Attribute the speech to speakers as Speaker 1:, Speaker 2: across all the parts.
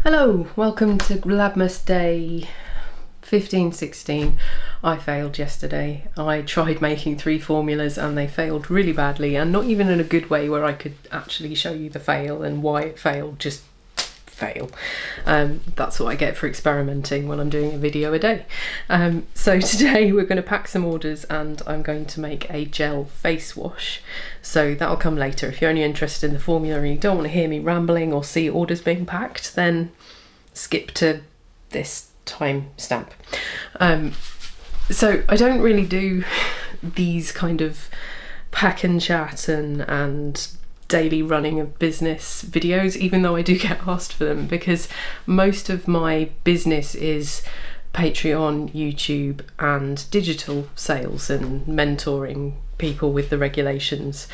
Speaker 1: Hello, welcome to Labmas day 15-16. I failed yesterday. I tried making 3 formulas and they failed really badly, and not even in a good way where I could actually show you the fail and why it failed, just fail. That's what I get for experimenting when I'm doing a video a day. So today we're going to pack some orders and I'm going to make a gel face wash. So that'll come later. If you're only interested in the formula and you don't want to hear me rambling or see orders being packed, then skip to this time stamp. So I don't really do these kind of pack and chat and daily running of business videos, even though I do get asked for them, because most of my business is Patreon, YouTube and digital sales and mentoring people with the regulations.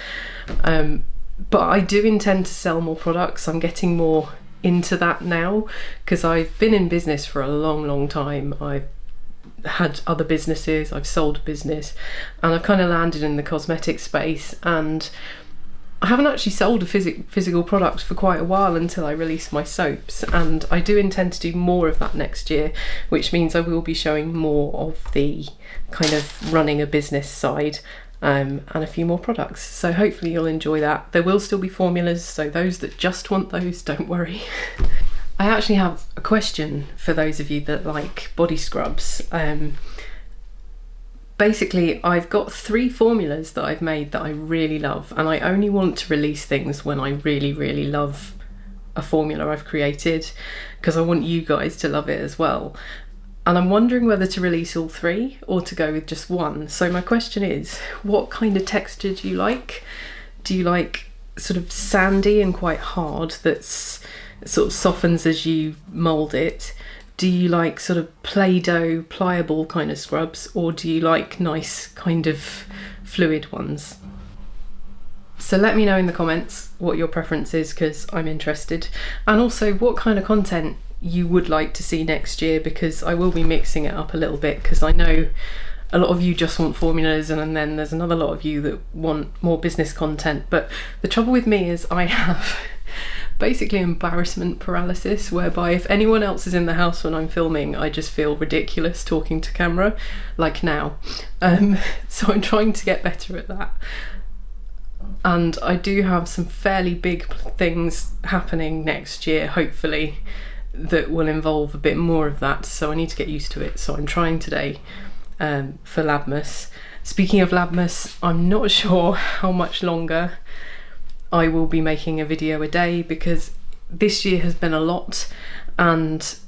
Speaker 1: But I do intend to sell more products. I'm getting more into that now because I've been in business for a long time. I've had other businesses, I've sold a business, and I've kind of landed in the cosmetic space, and I haven't actually sold a physical product for quite a while until I release my soaps, and I do intend to do more of that next year, which means I will be showing more of the kind of running a business side and a few more products. So hopefully you'll enjoy that. There will still be formulas, so those that just want those, don't worry. I actually have a question for those of you that like body scrubs. Basically, I've got 3 formulas that I've made that I really love, and I only want to release things when I really love a formula I've created, because I want you guys to love it as well. And I'm wondering whether to release all 3 or to go with just one. So my question is, what kind of texture do you like? Do you like sort of sandy and quite hard that's sort of softens as you mould it? Do you like sort of Play-Doh, pliable kind of scrubs, or do you like nice kind of fluid ones? So let me know in the comments what your preference is, because I'm interested. And also what kind of content you would like to see next year, because I will be mixing it up a little bit, because I know a lot of you just want formulas, and then there's another lot of you that want more business content. But the trouble with me is I have basically embarrassment paralysis, whereby if anyone else is in the house when I'm filming, I just feel ridiculous talking to camera, like now. So I'm trying to get better at that. And I do have some fairly big things happening next year, hopefully, that will involve a bit more of that, so I need to get used to it. So I'm trying today for Labmas. Speaking of Labmas, I'm not sure how much longer I will be making a video a day, because this year has been a lot, and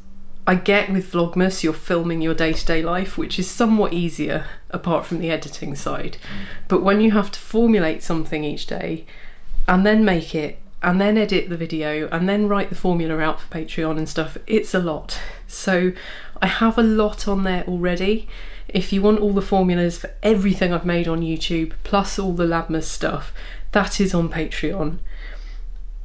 Speaker 1: I get with Vlogmas you're filming your day-to-day life, which is somewhat easier apart from the editing side. But when you have to formulate something each day and then make it and then edit the video and then write the formula out for Patreon and stuff, it's a lot. So I have a lot on there already. If you want all the formulas for everything I've made on YouTube plus all the Labmas stuff, that is on Patreon.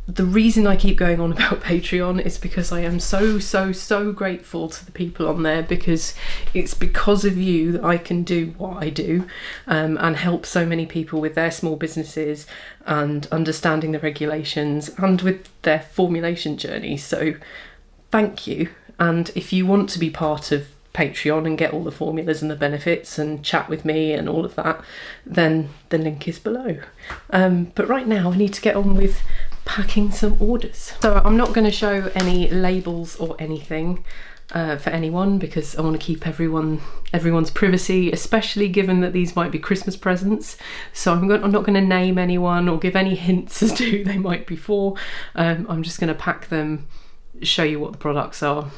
Speaker 1: The reason I keep going on about Patreon is because I am so grateful to the people on there, because it's because of you that I can do what I do and help so many people with their small businesses and understanding the regulations and with their formulation journey. So thank you. And if you want to be part of Patreon and get all the formulas and the benefits and chat with me and all of that, then the link is below. But right now I need to get on with packing some orders. So I'm not going to show any labels or anything for anyone, because I want to keep everyone's privacy, especially given that these might be Christmas presents. So I'm not going to name anyone or give any hints as to who they might be for. I'm just going to pack them, show you what the products are,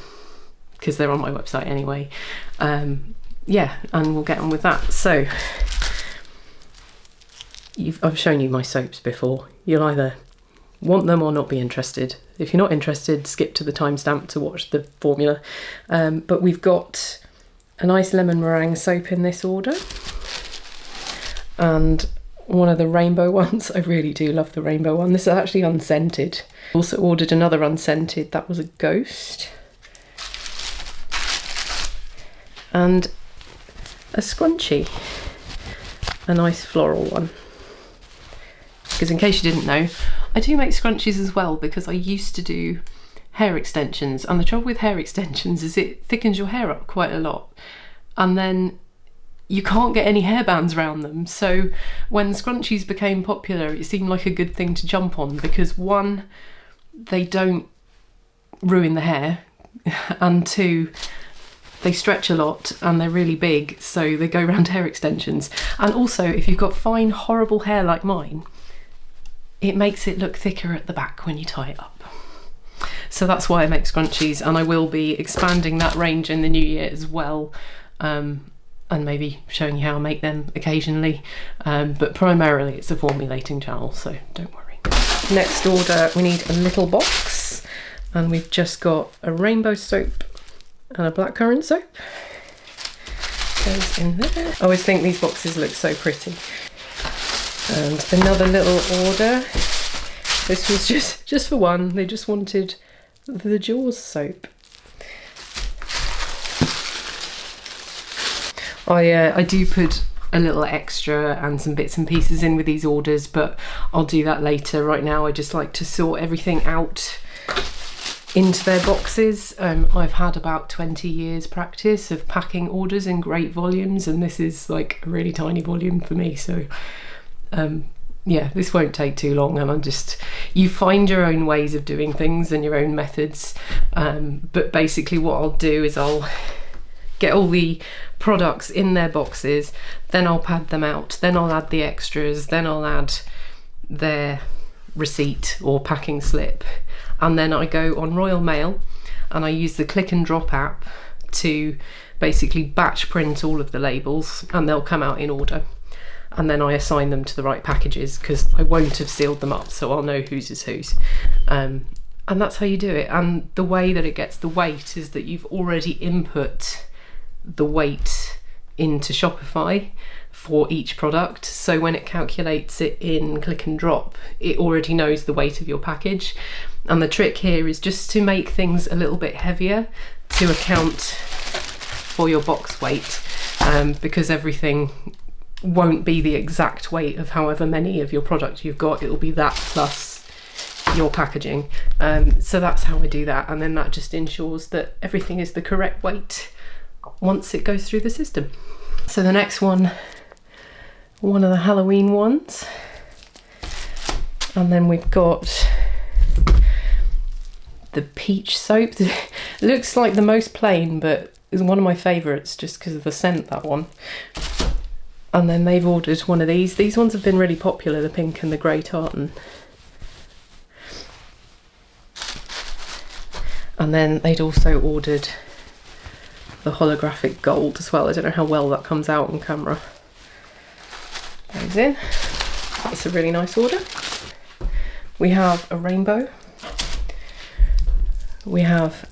Speaker 1: because they're on my website anyway. Yeah, and we'll get on with that. So I've shown you my soaps before. You'll either want them or not be interested. If you're not interested, skip to the timestamp to watch the formula. But we've got a nice lemon meringue soap in this order, and one of the rainbow ones. I really do love the rainbow one. This is actually unscented. Also ordered another unscented, that was a ghost. And a scrunchie, a nice floral one. Because in case you didn't know, I do make scrunchies as well, because I used to do hair extensions, and the trouble with hair extensions is it thickens your hair up quite a lot, and then you can't get any hairbands around them. So when scrunchies became popular, it seemed like a good thing to jump on, because one, they don't ruin the hair, and two, they stretch a lot and they're really big, so they go around hair extensions. And also, if you've got fine, horrible hair like mine, it makes it look thicker at the back when you tie it up. So that's why I make scrunchies, and I will be expanding that range in the new year as well, and maybe showing you how I make them occasionally, but primarily it's a formulating channel, so don't worry. Next order, we need a little box, and we've just got a rainbow soap and a blackcurrant soap. Goes in there. I always think these boxes look so pretty. And another little order. This was just for one. They just wanted the Jaws soap. I do put a little extra and some bits and pieces in with these orders, but I'll do that later. Right now I just like to sort everything out into their boxes. I've had about 20 years practice of packing orders in great volumes, and this is like a really tiny volume for me, so yeah, this won't take too long. And you find your own ways of doing things and your own methods, but basically what I'll do is I'll get all the products in their boxes, then I'll pad them out, then I'll add the extras, then I'll add their receipt or packing slip, and then I go on Royal Mail and I use the click and drop app to basically batch print all of the labels, and they'll come out in order, and then I assign them to the right packages, because I won't have sealed them up, so I'll know whose is whose. And that's how you do it. And the way that it gets the weight is that you've already input the weight into Shopify for each product, so when it calculates it in click and drop, it already knows the weight of your package. And the trick here is just to make things a little bit heavier to account for your box weight, because everything won't be the exact weight of however many of your product you've got. It'll be that plus your packaging. So that's how I do that, and then that just ensures that everything is the correct weight once it goes through the system. So the next one of the Halloween ones, and then we've got the peach soap. It looks like the most plain, but is one of my favourites just because of the scent, that one. And then they've ordered one of these. These ones have been really popular, the pink and the grey tartan. And then they'd also ordered the holographic gold as well. I don't know how well that comes out on camera. Goes in. That's a really nice order. We have a rainbow. We have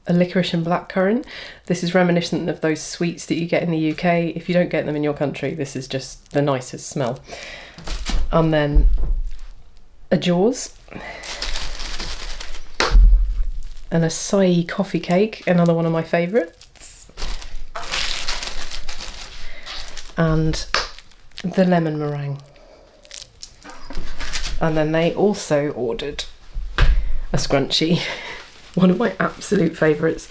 Speaker 1: a licorice and blackcurrant. This is reminiscent of those sweets that you get in the UK. If you don't get them in your country, this is just the nicest smell. And then a Jaws. And a acai coffee cake, another one of my favourites. And the lemon meringue. And then they also ordered a scrunchie, one of my absolute favourites.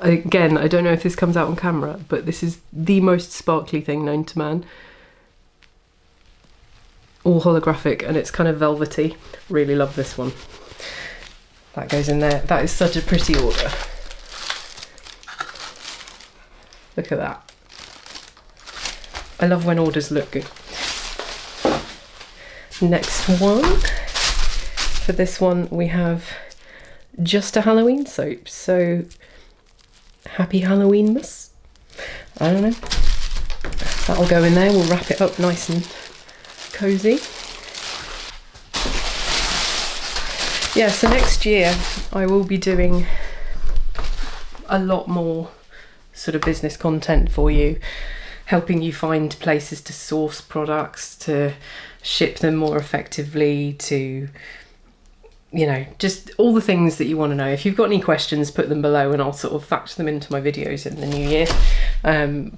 Speaker 1: Again, I don't know if this comes out on camera, but this is the most sparkly thing known to man. All holographic, and it's kind of velvety. Really love this one. That goes in there. That is such a pretty order. Look at that. I love when orders look good. Next one. For this one we have just a Halloween soap. So happy Halloweenmas. I don't know. That'll go in there. We'll wrap it up nice and cosy. Yeah, so next year I will be doing a lot more sort of business content for you, helping you find places to source products, to ship them more effectively, to, you know, just all the things that you want to know. If you've got any questions, put them below and I'll sort of factor them into my videos in the new year.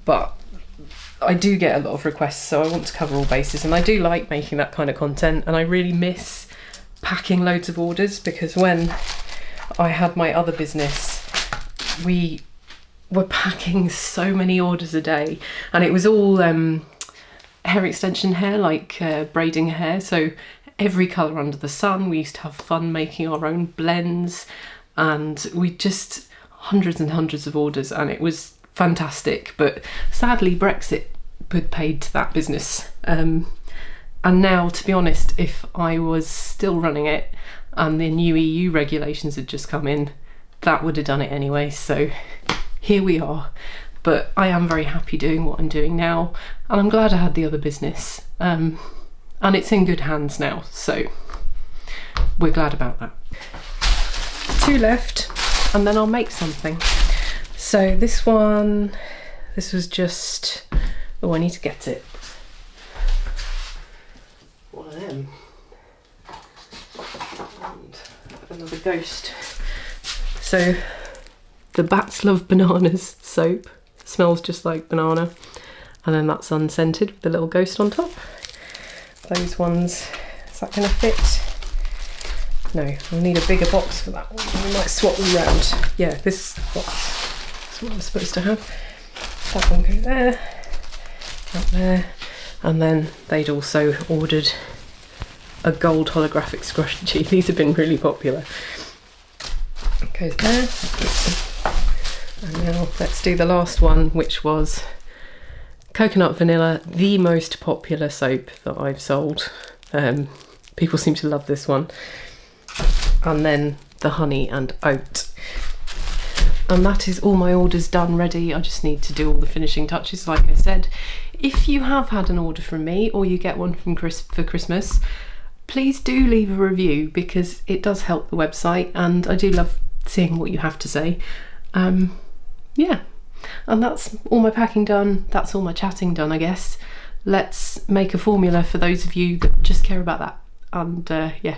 Speaker 1: But I do get a lot of requests, so I want to cover all bases, and I do like making that kind of content, and I really miss packing loads of orders, because when I had my other business, we were packing so many orders a day, and it was all hair extension hair, like braiding hair, so every colour under the sun. We used to have fun making our own blends, and we just hundreds and hundreds of orders, and it was fantastic. But sadly Brexit put paid to that business, and now, to be honest, if I was still running it and the new EU regulations had just come in, that would have done it anyway. So here we are. But I am very happy doing what I'm doing now, and I'm glad I had the other business, and it's in good hands now, so we're glad about that. 2 left, and then I'll make something. So this one, this was just, oh, I need to get it. One of them. And another ghost. So the Bats Love Bananas soap. Smells just like banana, and then that's unscented with the little ghost on top. Those ones, is that going to fit? No, I'll need a bigger box for that one. We might swap them round. Yeah, this box is what I'm supposed to have. That one goes there, that there, and then they'd also ordered a gold holographic scrunchie. These have been really popular. It goes there. And now let's do the last one, which was coconut vanilla, the most popular soap that I've sold. People seem to love this one. And then the honey and oat. And that is all my orders done, ready. I just need to do all the finishing touches, like I said. If you have had an order from me, or you get one from for Christmas, please do leave a review, because it does help the website, and I do love seeing what you have to say. Yeah, and that's all my packing done, that's all my chatting done, I guess. Let's make a formula for those of you that just care about that, and yeah.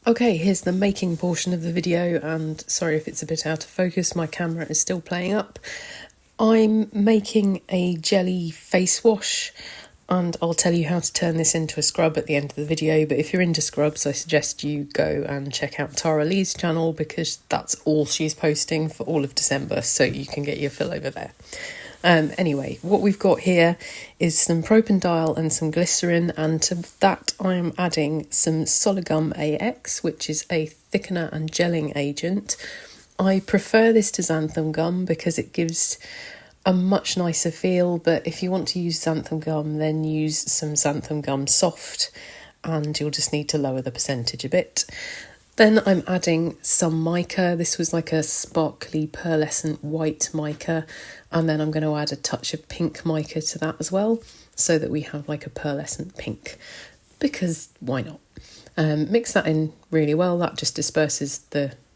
Speaker 1: Okay, here's the making portion of the video, and sorry if it's a bit out of focus, my camera is still playing up. I'm making a jelly face wash, and I'll tell you how to turn this into a scrub at the end of the video. But if you're into scrubs, I suggest you go and check out Tara Lee's channel, because that's all she's posting for all of December, so you can get your fill over there. Anyway, what we've got here is some propanediol and some glycerin, and to that I'm adding some Sologum AX, which is a thickener and gelling agent. I prefer this to xanthan gum because it gives a much nicer feel, but if you want to use xanthan gum, then use some xanthan gum soft, and you'll just need to lower the percentage a bit. Then I'm adding some mica. This was like a sparkly pearlescent white mica, and then I'm going to add a touch of pink mica to that as well, so that we have like a pearlescent pink, because why not? Mix that in really well. That just disperses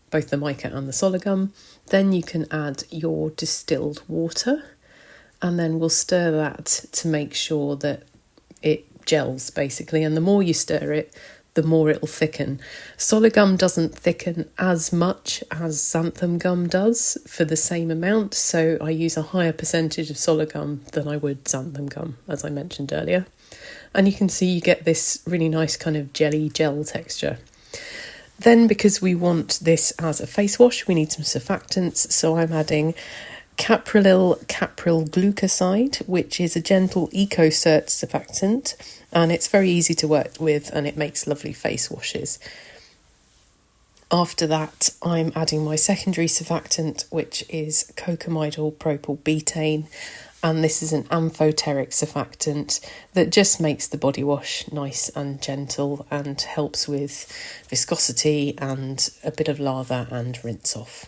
Speaker 1: both the mica and the Sologum. Then you can add your distilled water, and then we'll stir that to make sure that it gels, basically. And the more you stir it, the more it'll thicken. Sologum doesn't thicken as much as xanthan gum does for the same amount, so I use a higher percentage of Sologum than I would xanthan gum, as I mentioned earlier. And you can see you get this really nice kind of jelly gel texture. Then, because we want this as a face wash, we need some surfactants, so I'm adding caprylyl glucoside, which is a gentle eco-cert surfactant, and it's very easy to work with, and it makes lovely face washes. After that, I'm adding my secondary surfactant, which is cocamidal propylbutane, and this is an amphoteric surfactant that just makes the body wash nice and gentle and helps with viscosity and a bit of lather and rinse off.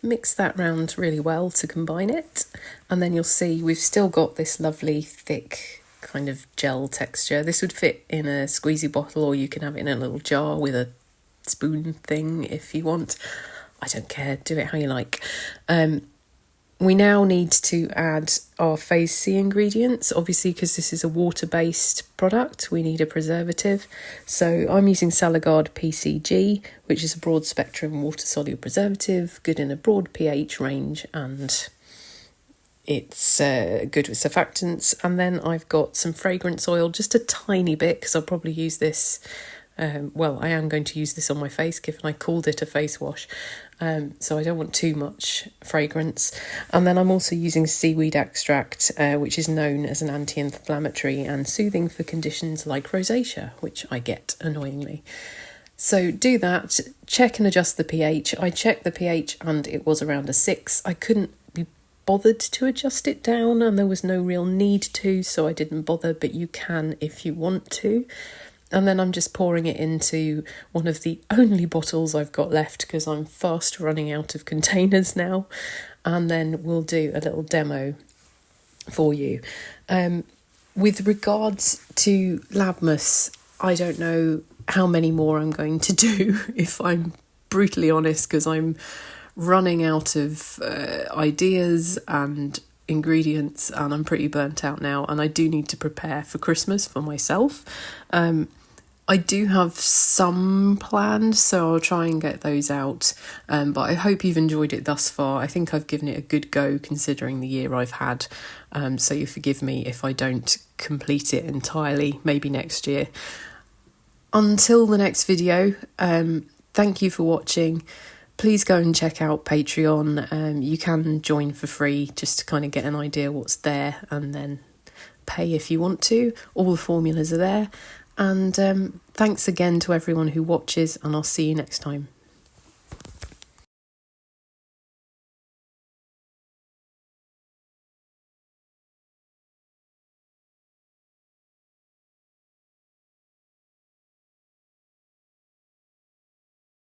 Speaker 1: Mix that round really well to combine it, and then you'll see we've still got this lovely thick kind of gel texture. This would fit in a squeezy bottle, or you can have it in a little jar with a spoon thing if you want. I don't care, do it how you like. We now need to add our phase C ingredients, obviously because this is a water-based product, we need a preservative. So I'm using Salagard PCG, which is a broad-spectrum water-soluble preservative, good in a broad pH range, and It's good with surfactants. And then I've got some fragrance oil, just a tiny bit, because I'll probably use this. I am going to use this on my face, given I called it a face wash. So I don't want too much fragrance. And then I'm also using seaweed extract, which is known as an anti-inflammatory and soothing for conditions like rosacea, which I get annoyingly. So do that, check and adjust the pH. I checked the pH and it was around a 6. I couldn't be bothered to adjust it down and there was no real need to, so I didn't bother, but you can if you want to. And then I'm just pouring it into one of the only bottles I've got left because I'm fast running out of containers now. And then we'll do a little demo for you. With regards to Labmas, I don't know how many more I'm going to do, if I'm brutally honest, because I'm running out of ideas and ingredients and I'm pretty burnt out now, and I do need to prepare for Christmas for myself. I do have some planned, so I'll try and get those out, but I hope you've enjoyed it thus far. I think I've given it a good go considering the year I've had, so you forgive me if I don't complete it entirely, maybe next year. Until the next video, thank you for watching. Please go and check out Patreon. You can join for free just to kind of get an idea what's there, and then pay if you want to. All the formulas are there. And thanks again to everyone who watches, and I'll see you next time.